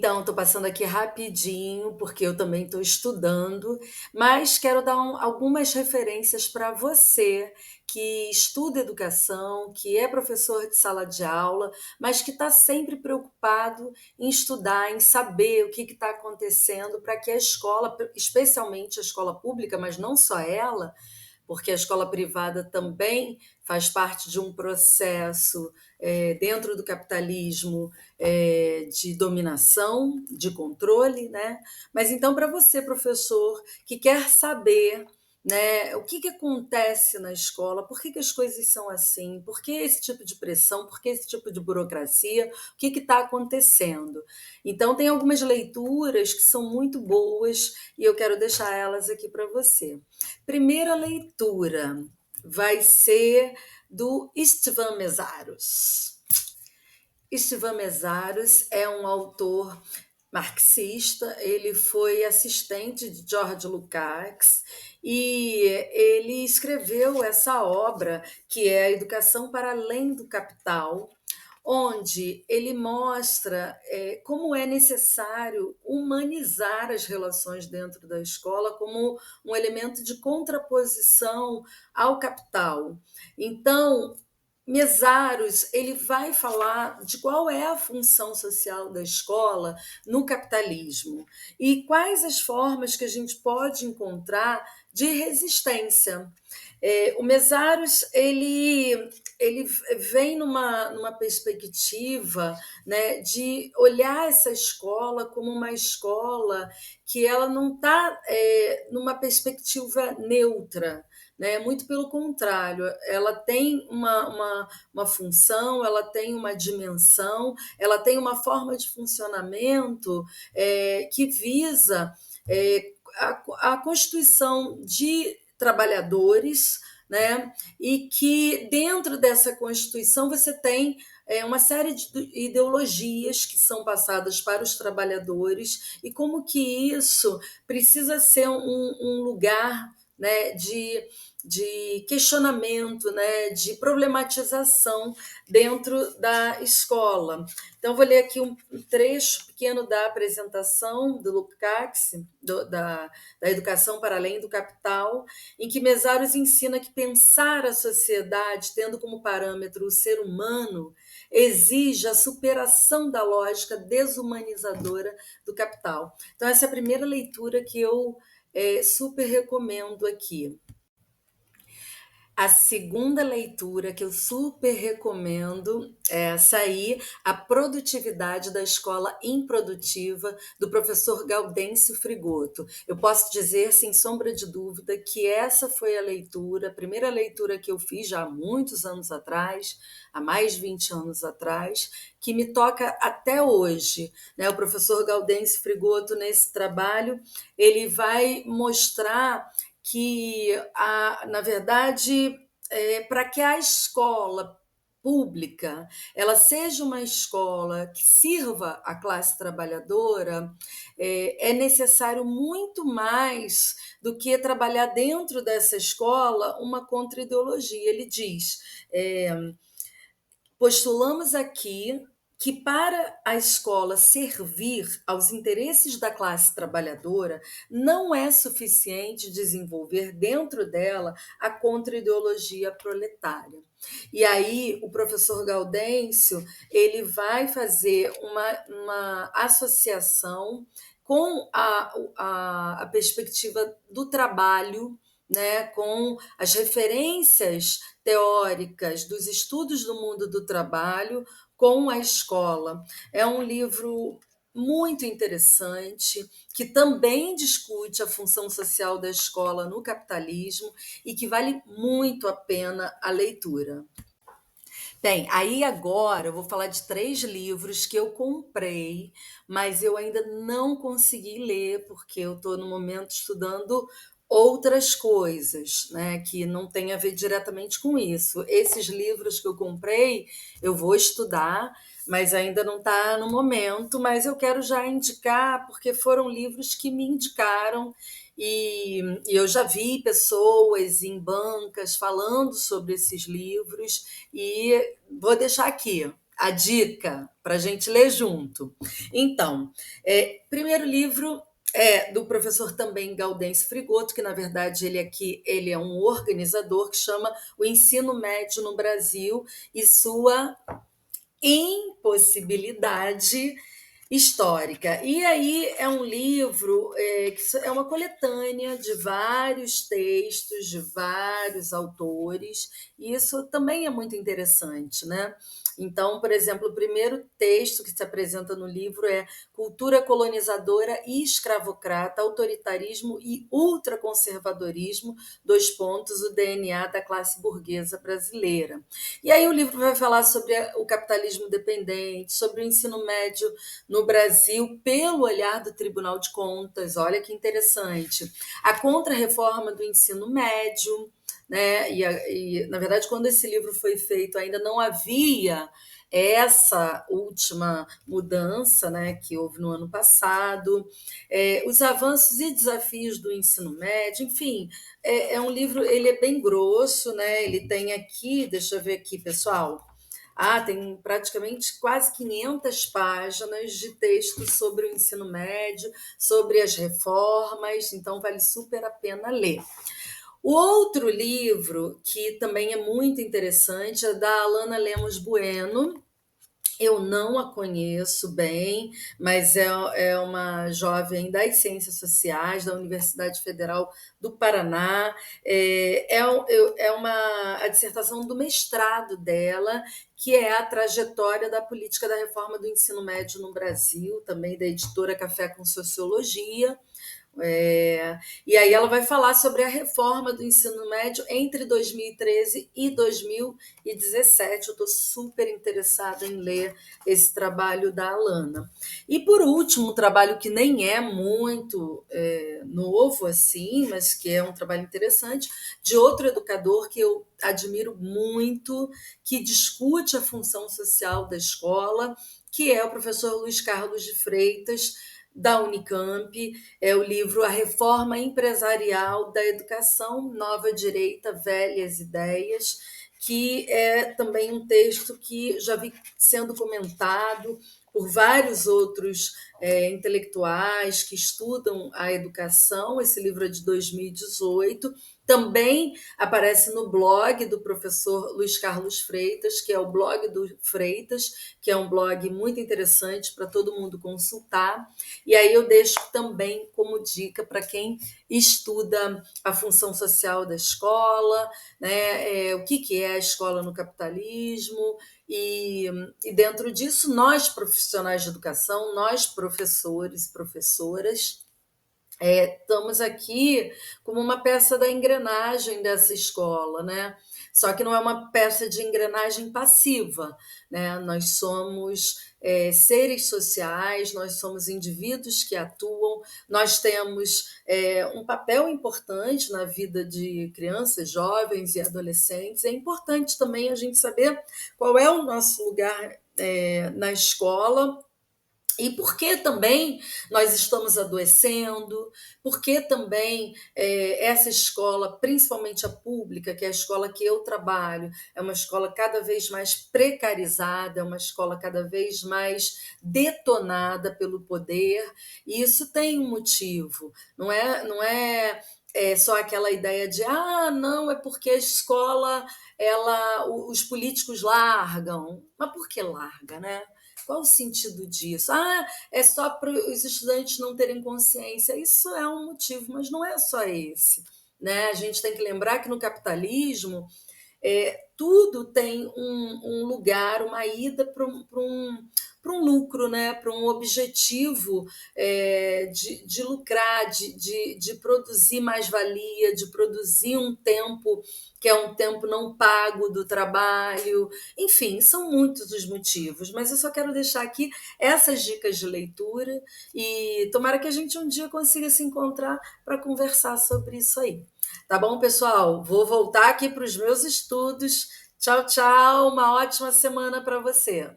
Então, estou passando aqui rapidinho, porque eu também estou estudando, mas quero dar algumas referências para você que estuda educação, que é professor de sala de aula, mas que está sempre preocupado em estudar, em saber o que está acontecendo para que a escola, especialmente a escola pública, mas não só ela, porque a escola privada também faz parte de um processo dentro do capitalismo de dominação, de controle, né? Mas então, para você, professor, que quer saber, né, o que acontece na escola, por que as coisas são assim, por que esse tipo de pressão, por que esse tipo de burocracia, o que está acontecendo. Então, tem algumas leituras que são muito boas e eu quero deixar elas aqui para você. Primeira leitura vai ser do Istvan Meszaros. Istvan Meszaros é um autor marxista, ele foi assistente de George Lukács e ele escreveu essa obra que é A Educação para Além do Capital, onde ele mostra como é necessário humanizar as relações dentro da escola como um elemento de contraposição ao capital. Então, Mesaros ele vai falar de qual é a função social da escola no capitalismo e quais as formas que a gente pode encontrar de resistência. O Mesaros ele vem numa perspectiva, né, de olhar essa escola como uma escola que ela não está numa perspectiva neutra, né? Muito pelo contrário, ela tem uma função, ela tem uma dimensão, ela tem uma forma de funcionamento que visa a constituição de trabalhadores, né? E que dentro dessa Constituição você tem uma série de ideologias que são passadas para os trabalhadores e como que isso precisa ser um lugar, né, de questionamento, né, de problematização dentro da escola. Então, vou ler aqui um trecho pequeno da apresentação do Lukács, da Educação para Além do Capital, em que Mesaros ensina que pensar a sociedade tendo como parâmetro o ser humano exige a superação da lógica desumanizadora do capital. Então, essa é a primeira leitura que eu super recomendo aqui. A segunda leitura que eu super recomendo é essa aí, A Produtividade da Escola Improdutiva, do professor Gaudêncio Frigoto. Eu posso dizer, sem sombra de dúvida, que essa foi a primeira leitura que eu fiz já há muitos anos atrás, há mais de 20 anos atrás, que me toca até hoje, né? O professor Gaudêncio Frigoto, nesse trabalho, ele vai mostrar que, na verdade, para que a escola pública ela seja uma escola que sirva a classe trabalhadora, é necessário muito mais do que trabalhar dentro dessa escola uma contra-ideologia. Ele diz, postulamos aqui que para a escola servir aos interesses da classe trabalhadora, não é suficiente desenvolver dentro dela a contra-ideologia proletária. E aí o professor Gaudêncio ele vai fazer uma associação com a perspectiva do trabalho, né, com as referências teóricas dos estudos do mundo do trabalho com a escola. É um livro muito interessante, que também discute a função social da escola no capitalismo e que vale muito a pena a leitura. Bem, aí agora eu vou falar de 3 livros que eu comprei, mas eu ainda não consegui ler, porque eu estou no momento estudando outras coisas, né, que não tem a ver diretamente com isso. Esses livros que eu comprei, eu vou estudar, mas ainda não está no momento, mas eu quero já indicar, porque foram livros que me indicaram e eu já vi pessoas em bancas falando sobre esses livros e vou deixar aqui. a dica para a gente ler junto. Então, primeiro livro é do professor também Gaudêncio Frigoto, que na verdade ele é um organizador que chama O Ensino Médio no Brasil e sua impossibilidade histórica. E aí é um livro que é uma coletânea de vários textos, de vários autores, e isso também é muito interessante, né? Então, por exemplo, o primeiro texto que se apresenta no livro é Cultura colonizadora e escravocrata, autoritarismo e ultraconservadorismo, dois pontos, o DNA da classe burguesa brasileira. E aí o livro vai falar sobre o capitalismo dependente, sobre o ensino médio no Brasil pelo olhar do Tribunal de Contas. Olha que interessante. A contrarreforma do ensino médio, né? Na verdade, quando esse livro foi feito, ainda não havia essa última mudança, né, que houve no ano passado, os avanços e desafios do ensino médio, enfim, é um livro, ele é bem grosso, né? Ele tem aqui, deixa eu ver aqui, pessoal. Tem praticamente quase 500 páginas de texto sobre o ensino médio, sobre as reformas, então vale super a pena ler. O outro livro, que também é muito interessante, é da Alana Lemos Bueno. Eu não a conheço bem, mas é uma jovem das Ciências Sociais da Universidade Federal do Paraná. A dissertação do mestrado dela, que é a trajetória da política da reforma do ensino médio no Brasil, também da editora Café com Sociologia. E aí ela vai falar sobre a reforma do ensino médio entre 2013 e 2017. Eu estou super interessada em ler esse trabalho da Alana. E por último, um trabalho que nem é muito novo assim, mas que é um trabalho interessante, de outro educador que eu admiro muito, que discute a função social da escola, que é o professor Luiz Carlos de Freitas, da Unicamp. É o livro A Reforma Empresarial da Educação, Nova Direita, Velhas Ideias, que é também um texto que já vi sendo comentado por vários outros intelectuais que estudam a educação. Esse livro é de 2018. Também aparece no blog do professor Luiz Carlos Freitas, que é o blog do Freitas, que é um blog muito interessante para todo mundo consultar. E aí eu deixo também como dica para quem estuda a função social da escola, né? O que é a escola no capitalismo, e dentro disso, nós profissionais de educação, nós professores e professoras, estamos aqui como uma peça da engrenagem dessa escola, né? Só que não é uma peça de engrenagem passiva, né? Nós somos seres sociais, nós somos indivíduos que atuam, nós temos um papel importante na vida de crianças, jovens e adolescentes. É importante também a gente saber qual é o nosso lugar na escola, e por que também nós estamos adoecendo, por que também essa escola, principalmente a pública, que é a escola que eu trabalho, é uma escola cada vez mais precarizada, é uma escola cada vez mais detonada pelo poder, e isso tem um motivo, não é só aquela ideia de não, é porque a escola, os políticos largam. Mas por que larga, né? Qual o sentido disso? É só para os estudantes não terem consciência. Isso é um motivo, mas não é só esse, né? A gente tem que lembrar que no capitalismo tudo tem um lugar, uma ida para um lucro, né? Para um objetivo de lucrar, de produzir mais-valia, de produzir um tempo que é um tempo não pago do trabalho. Enfim, são muitos os motivos, mas eu só quero deixar aqui essas dicas de leitura e tomara que a gente um dia consiga se encontrar para conversar sobre isso aí. Tá bom, pessoal? Vou voltar aqui para os meus estudos. Tchau, tchau. Uma ótima semana para você.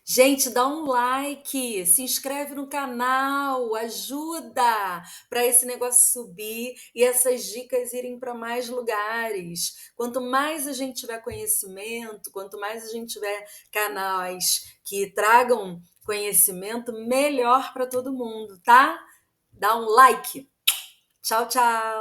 Gente, dá um like, se inscreve no canal, ajuda para esse negócio subir e essas dicas irem para mais lugares. Quanto mais a gente tiver conhecimento, quanto mais a gente tiver canais que tragam conhecimento, melhor para todo mundo, tá? Dá um like. Tchau, tchau.